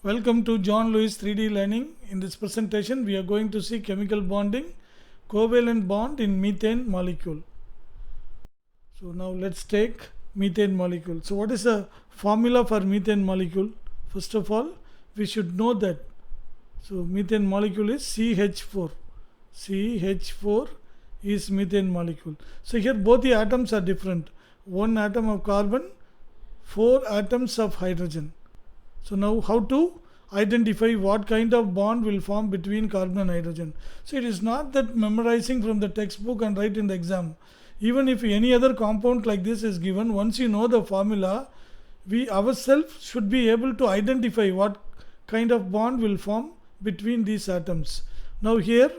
Welcome to John Lewis 3D Learning. In this presentation, we are going to see chemical bonding, covalent bond in methane molecule. So now let's take methane molecule. So what is the formula for methane molecule? First of all, we should know that. So methane molecule is CH4. CH4 is methane molecule. So here both the atoms are different. One atom of carbon, 4 atoms of hydrogen. So now how to identify what kind of bond will form between carbon and hydrogen. So it is not that memorizing from the textbook and write in the exam. Even if any other compound like this is given, once you know the formula, we ourselves should be able to identify what kind of bond will form between these atoms. Now here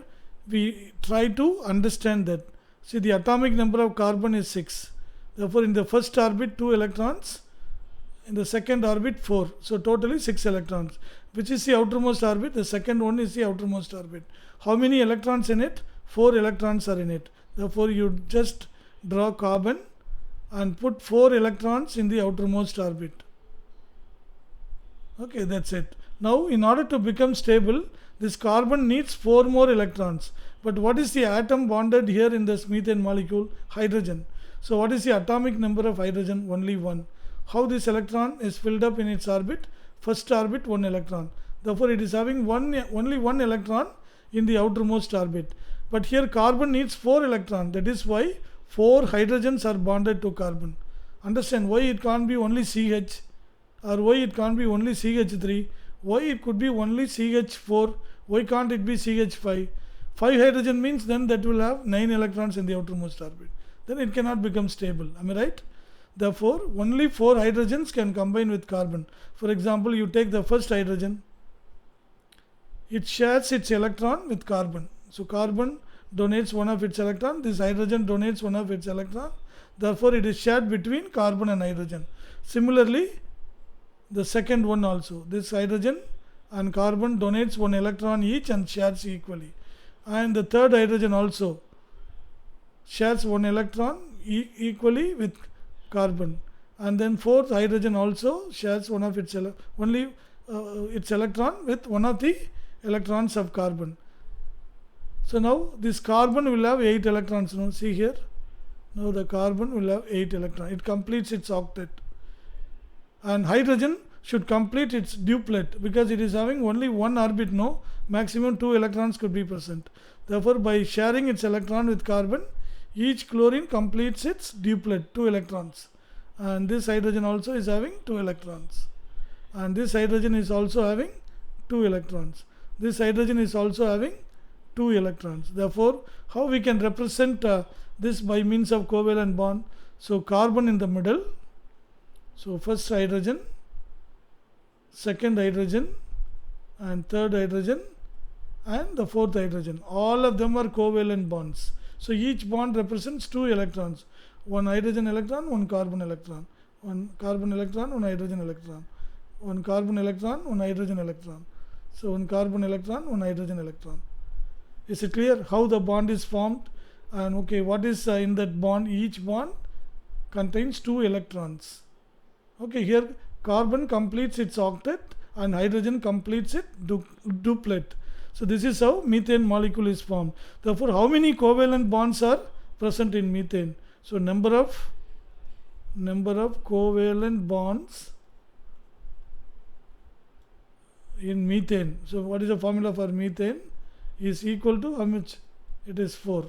we try to understand that. See, the atomic number of carbon is 6. Therefore in the first orbit 2 electrons, in the second orbit 4, so totally 6 electrons. Which is the outermost orbit? The second one is the outermost orbit. How many electrons in it? 4 electrons are in it. Therefore you just draw carbon and put 4 electrons in the outermost orbit. Okay, that's it. Now in order to become stable, this carbon needs 4 more electrons. But what is the atom bonded here in this methane molecule? Hydrogen. So what is the atomic number of hydrogen? Only 1. How this electron is filled up in its orbit? First orbit 1 electron. Therefore it is having only 1 electron in the outermost orbit. But here carbon needs 4 electrons. That is why 4 hydrogens are bonded to carbon. Understand why it can't be only CH, or why it can't be only CH3, why it could be only CH4, why can't it be CH5? 5 hydrogen means then that will have 9 electrons in the outermost orbit. Then it cannot become stable. Am I right? Therefore, only 4 hydrogens can combine with carbon. For example, you take the first hydrogen, it shares its electron with carbon. So carbon donates one of its electron, this hydrogen donates one of its electron. Therefore, it is shared between carbon and hydrogen. Similarly, the second one also, this hydrogen and carbon donates 1 electron each and shares equally. And the third hydrogen also shares 1 electron equally with carbon, and then fourth hydrogen also shares one of its its electron with one of the electrons of carbon. So now this carbon will have 8 electrons. Now see here, now the carbon will have 8 electrons. It completes its octet, and hydrogen should complete its duplet because it is having only 1 orbit. No, maximum 2 electrons could be present. Therefore by sharing its electron with carbon, each chlorine completes its duplet, 2 electrons, and this hydrogen also is having 2 electrons, and this hydrogen is also having 2 electrons, this hydrogen is also having 2 electrons. Therefore how we can represent this by means of covalent bond? So carbon in the middle, so first hydrogen, second hydrogen, and third hydrogen, and the fourth hydrogen, all of them are covalent bonds. So each bond represents 2 electrons, 1 hydrogen electron, 1 carbon electron, 1 carbon electron, 1 hydrogen electron, 1 carbon electron, 1 hydrogen electron. So 1 carbon electron, 1 hydrogen electron. Is it clear how the bond is formed? And okay, what is in that bond? Each bond contains 2 electrons. Okay, here carbon completes its octet and hydrogen completes its duplet. So this is how methane molecule is formed. Therefore, how many covalent bonds are present in methane? So number of covalent bonds in methane. So what is the formula for methane? Is equal to how much? It is 4.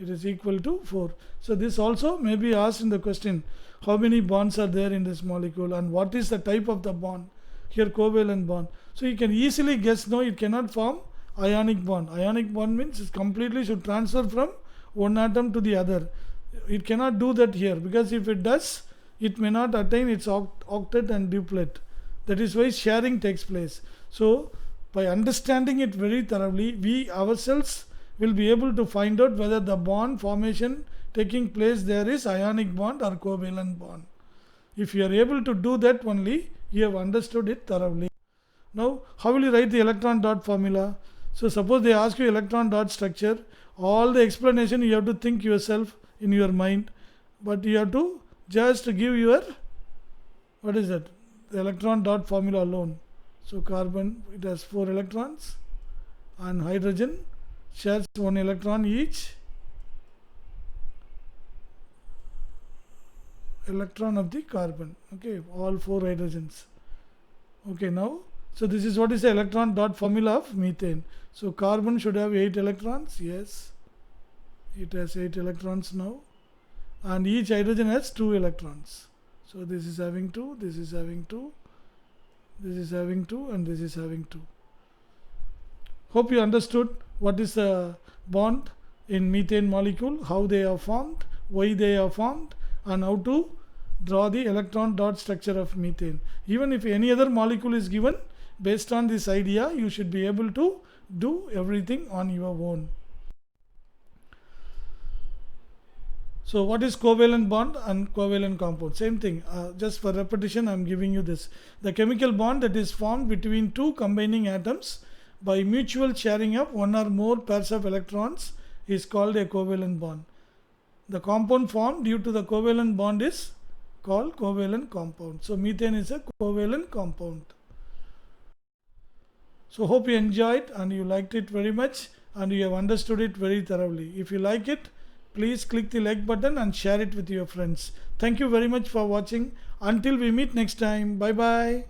It is equal to 4. So this also may be asked in the question. How many bonds are there in this molecule and what is the type of the bond? Here covalent bond. So you can easily guess, no, it cannot form ionic bond. Ionic bond means it completely should transfer from one atom to the other. It cannot do that here because if it does, it may not attain its octet and duplet. That is why sharing takes place. So by understanding it very thoroughly, we ourselves will be able to find out whether the bond formation taking place there is ionic bond or covalent bond. If you are able to do that only, you have understood it thoroughly. Now how will you write the electron dot formula? So suppose they ask you electron dot structure, all the explanation you have to think yourself in your mind, but you have to just give your, what is that, the electron dot formula alone. So carbon, it has 4 electrons, and hydrogen shares 1 electron each. Electron of the carbon. Okay, all 4 hydrogens. Okay, now, so this is what is the electron dot formula of methane. So carbon should have 8 electrons. Yes, it has 8 electrons now, and each hydrogen has 2 electrons. So this is having 2, this is having 2, this is having 2, and this is having 2. Hope you understood what is the bond in methane molecule, how they are formed, why they are formed, and how to draw the electron dot structure of methane. Even if any other molecule is given, based on this idea, you should be able to do everything on your own. So what is covalent bond and covalent compound? Same thing, just for repetition I am giving you this. The chemical bond that is formed between two combining atoms by mutual sharing of one or more pairs of electrons is called a covalent bond. The compound formed due to the covalent bond is called covalent compound. So methane is a covalent compound. So hope you enjoyed and you liked it very much and you have understood it very thoroughly. If you like it, please click the like button and share it with your friends. Thank you very much for watching. Until we meet next time. Bye bye.